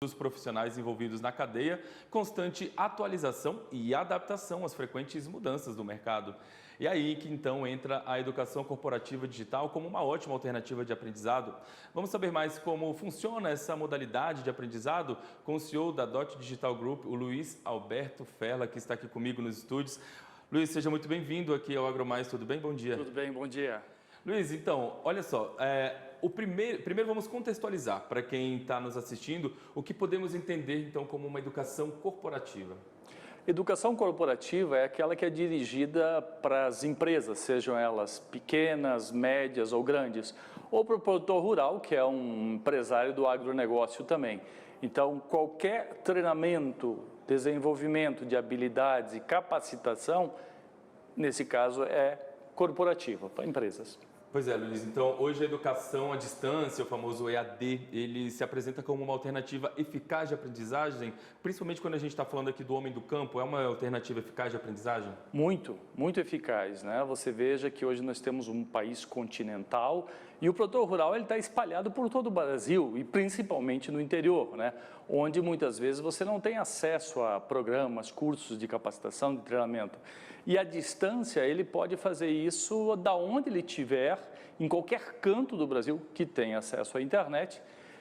dos profissionais envolvidos na cadeia, constante atualização e adaptação às frequentes mudanças do mercado. E aí que então entra a educação corporativa digital como uma ótima alternativa de aprendizado. Vamos saber mais como funciona essa modalidade de aprendizado com o CEO da DOT Digital Group, o Luiz Alberto Ferla, que está aqui comigo nos estúdios. Luiz, seja muito bem-vindo aqui ao AgroMais, tudo bem? Bom dia. Tudo bem, bom dia. Luiz, então, olha só, primeiro vamos contextualizar para quem está nos assistindo o que podemos entender então como uma educação corporativa. Educação corporativa é aquela que é dirigida para as empresas, sejam elas pequenas, médias ou grandes, ou para o produtor rural, que é um empresário do agronegócio também. Então, qualquer treinamento, desenvolvimento de habilidades e capacitação, nesse caso, é corporativa, para empresas. Pois é, Luiz. Então, hoje a educação à distância, o famoso EAD, ele se apresenta como uma alternativa eficaz de aprendizagem, principalmente quando a gente está falando aqui do homem do campo. É uma alternativa eficaz de aprendizagem? Muito eficaz, né? Você veja que hoje nós temos um país continental e o produtor rural ele está espalhado por todo o Brasil e principalmente no interior, né? Onde muitas vezes você não tem acesso a programas, cursos de capacitação, de treinamento. E à distância ele pode fazer isso da onde ele estiver, em qualquer canto do Brasil que tenha acesso à internet.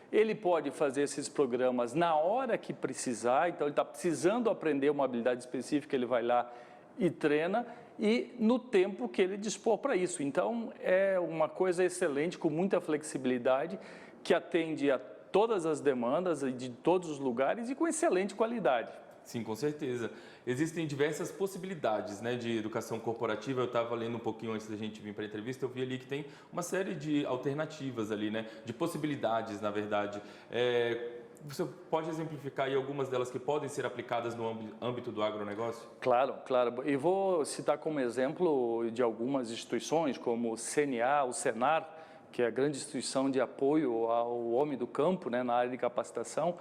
Ele pode fazer esses programas na hora que precisar, então ele está precisando aprender uma habilidade específica, ele vai lá e treina, e no tempo que ele dispor para isso. Então é uma coisa excelente, com muita flexibilidade, que atende a todas as demandas de todos os lugares e com excelente qualidade. Sim, com certeza. Existem diversas possibilidades, né, de educação corporativa. Eu estava lendo um pouquinho antes da gente vir para a entrevista, eu vi ali que tem uma série de alternativas ali, né, de possibilidades, na verdade. Você pode exemplificar aí algumas delas que podem ser aplicadas no âmbito do agronegócio? Claro. E vou citar como exemplo de algumas instituições, como o CNA, o Senar, que é a grande instituição de apoio ao homem do campo, né, na área de capacitação.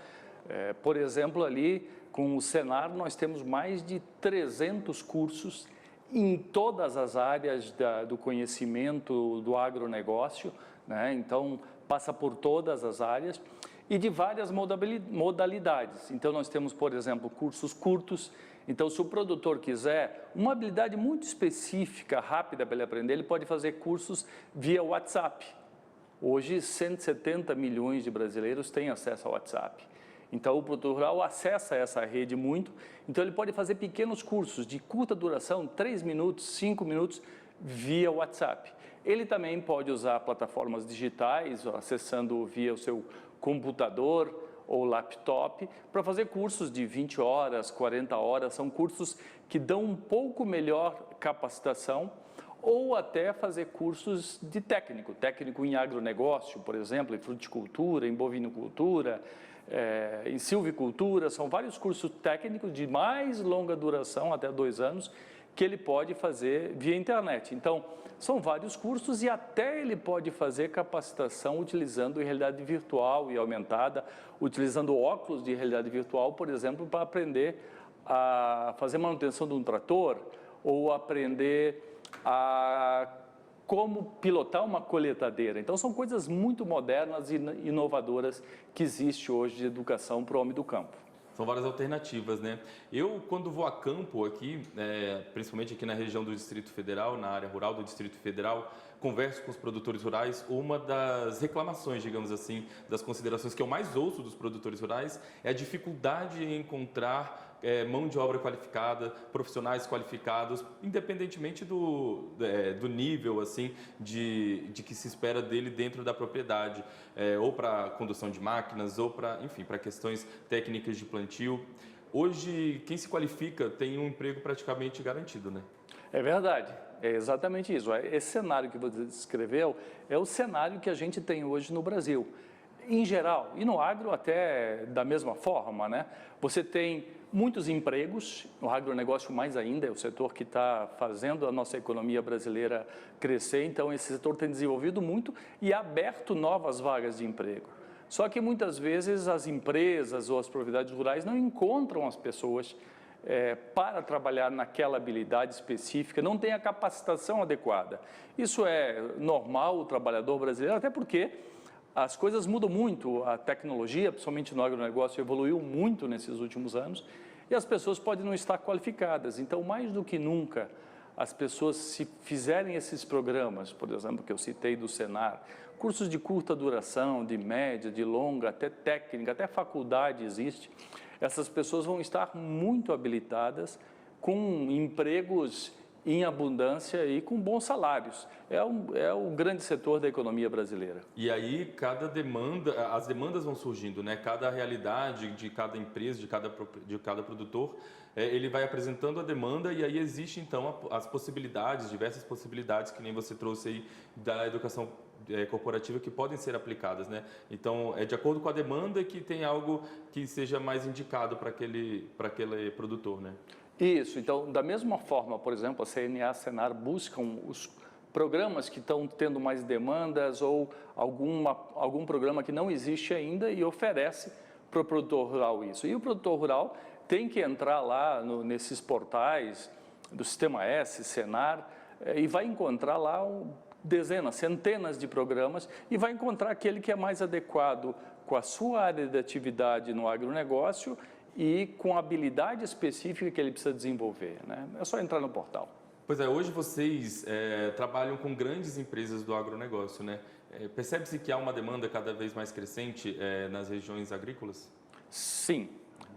Por exemplo, ali com o Senar nós temos mais de 300 cursos em todas as áreas do conhecimento do agronegócio, né? Então passa por todas as áreas e de várias modalidades. Então nós temos, por exemplo, cursos curtos. Então se o produtor quiser uma habilidade muito específica, rápida para ele aprender, ele pode fazer cursos via WhatsApp. Hoje 170 milhões de brasileiros têm acesso ao WhatsApp. Então o produtor rural acessa essa rede muito, então ele pode fazer pequenos cursos de curta duração, 3 minutos, 5 minutos, via WhatsApp. Ele também pode usar plataformas digitais, acessando via o seu computador ou laptop, para fazer cursos de 20 horas, 40 horas, são cursos que dão um pouco melhor capacitação, ou até fazer cursos de técnico em agronegócio, por exemplo, em fruticultura, em bovinocultura, em silvicultura. São vários cursos técnicos de mais longa duração, até 2 anos, que ele pode fazer via internet. Então, são vários cursos e até ele pode fazer capacitação utilizando realidade virtual e aumentada, utilizando óculos de realidade virtual, por exemplo, para aprender a fazer manutenção de um trator ou aprender a como pilotar uma colheitadeira. Então são coisas muito modernas e inovadoras que existe hoje de educação para o homem do campo. São várias alternativas, né? Eu, quando vou a campo aqui, principalmente aqui na região do Distrito Federal, na área rural do Distrito Federal, converso com os produtores rurais. Uma das reclamações, digamos assim, das considerações que eu mais ouço dos produtores rurais é a dificuldade em encontrar mão de obra qualificada, profissionais qualificados, independentemente do nível assim de que se espera dele dentro da propriedade, ou para condução de máquinas, ou para, enfim, para questões técnicas de plantio. Hoje, quem se qualifica tem um emprego praticamente garantido, né? É verdade, é exatamente isso. Esse cenário que você descreveu é o cenário que a gente tem hoje no Brasil. Em geral, e no agro até da mesma forma, né? Você tem muitos empregos, o agronegócio mais ainda, é o setor que está fazendo a nossa economia brasileira crescer, então esse setor tem desenvolvido muito e aberto novas vagas de emprego. Só que muitas vezes as empresas ou as propriedades rurais não encontram as pessoas para trabalhar naquela habilidade específica, não tem a capacitação adequada. Isso é normal, o trabalhador brasileiro, até porque as coisas mudam muito, a tecnologia, principalmente no agronegócio, evoluiu muito nesses últimos anos e as pessoas podem não estar qualificadas. Então, mais do que nunca, as pessoas, se fizerem esses programas, por exemplo, que eu citei do Senar, cursos de curta duração, de média, de longa, até técnica, até faculdade existe, essas pessoas vão estar muito habilitadas com empregos em abundância e com bons salários. É o grande setor da economia brasileira. E aí as demandas vão surgindo, né? Cada realidade de cada empresa, de cada produtor, ele vai apresentando a demanda e aí existe então as possibilidades, diversas possibilidades que nem você trouxe aí da educação corporativa que podem ser aplicadas, né? Então, é de acordo com a demanda que tem algo que seja mais indicado para aquele produtor, né? Isso, então, da mesma forma, por exemplo, a CNA, Senar buscam os programas que estão tendo mais demandas ou algum programa que não existe ainda e oferece para o produtor rural isso. E o produtor rural tem que entrar lá nesses portais do Sistema S, Senar, e vai encontrar lá dezenas, centenas de programas e vai encontrar aquele que é mais adequado com a sua área de atividade no agronegócio e com a habilidade específica que ele precisa desenvolver, né? É só entrar no portal. Pois é, hoje vocês trabalham com grandes empresas do agronegócio, né? Percebe-se que há uma demanda cada vez mais crescente nas regiões agrícolas? Sim,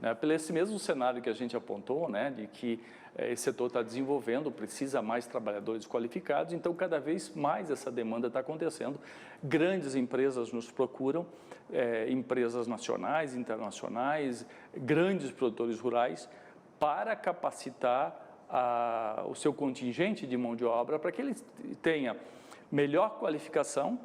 né? Pelo esse mesmo cenário que a gente apontou, né, de que esse setor está desenvolvendo, precisa mais trabalhadores qualificados, então cada vez mais essa demanda está acontecendo. Grandes empresas nos procuram, empresas nacionais, internacionais, grandes produtores rurais, para capacitar o seu contingente de mão de obra para que ele tenha melhor qualificação.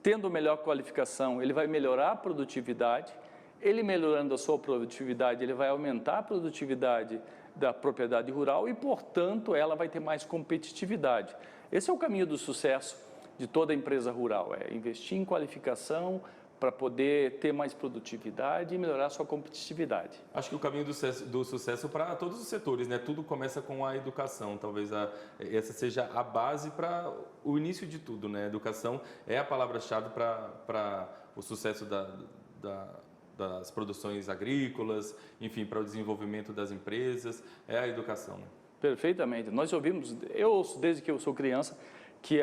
Tendo melhor qualificação, ele vai melhorar a produtividade. Ele melhorando a sua produtividade, ele vai aumentar a produtividade da propriedade rural e, portanto, ela vai ter mais competitividade. Esse é o caminho do sucesso de toda empresa rural, é investir em qualificação para poder ter mais produtividade e melhorar a sua competitividade. Acho que o caminho do sucesso para todos os setores, né? Tudo começa com a educação, talvez essa seja a base para o início de tudo, né? A educação é a palavra-chave para o sucesso das produções agrícolas, enfim, para o desenvolvimento das empresas, é a educação. Né? Perfeitamente. Eu ouço desde que eu sou criança, que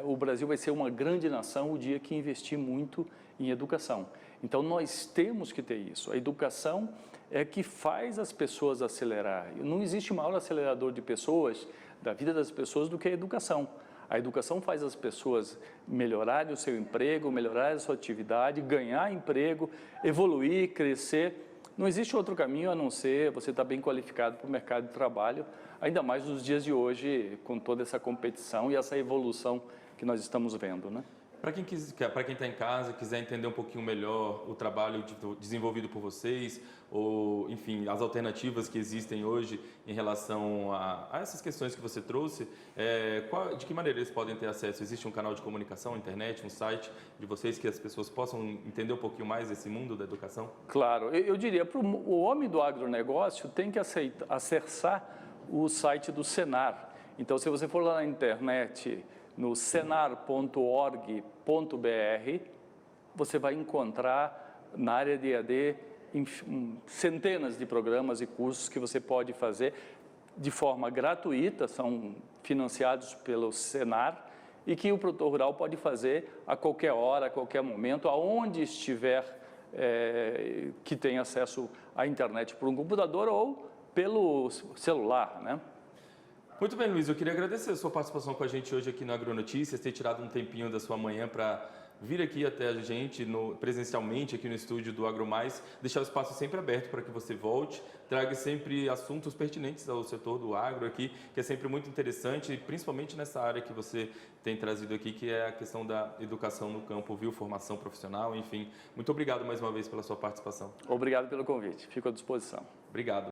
o Brasil vai ser uma grande nação o dia que investir muito em educação. Então, nós temos que ter isso. A educação é que faz as pessoas acelerar. Não existe maior acelerador de pessoas, da vida das pessoas, do que a educação. A educação faz as pessoas melhorarem o seu emprego, melhorarem a sua atividade, ganhar emprego, evoluir, crescer. Não existe outro caminho a não ser você estar bem qualificado para o mercado de trabalho, ainda mais nos dias de hoje, com toda essa competição e essa evolução que nós estamos vendo, né? Para quem está em casa, quiser entender um pouquinho melhor o trabalho desenvolvido por vocês, ou, enfim, as alternativas que existem hoje em relação a essas questões que você trouxe, de que maneira eles podem ter acesso? Existe um canal de comunicação, internet, um site de vocês que as pessoas possam entender um pouquinho mais desse mundo da educação? Claro, eu diria, o homem do agronegócio tem que acessar o site do Senar. Então, se você for lá na internet, no senar.org.br, você vai encontrar na área de EAD centenas de programas e cursos que você pode fazer de forma gratuita, são financiados pelo Senar e que o produtor rural pode fazer a qualquer hora, a qualquer momento, aonde estiver, que tem acesso à internet por um computador ou pelo celular, né? Muito bem, Luiz, eu queria agradecer a sua participação com a gente hoje aqui no Agronotícias, ter tirado um tempinho da sua manhã para vir aqui até a gente presencialmente aqui no estúdio do AgroMais, deixar o espaço sempre aberto para que você volte, traga sempre assuntos pertinentes ao setor do agro aqui, que é sempre muito interessante, principalmente nessa área que você tem trazido aqui, que é a questão da educação no campo, viu? Formação profissional, enfim. Muito obrigado mais uma vez pela sua participação. Obrigado pelo convite, fico à disposição. Obrigado.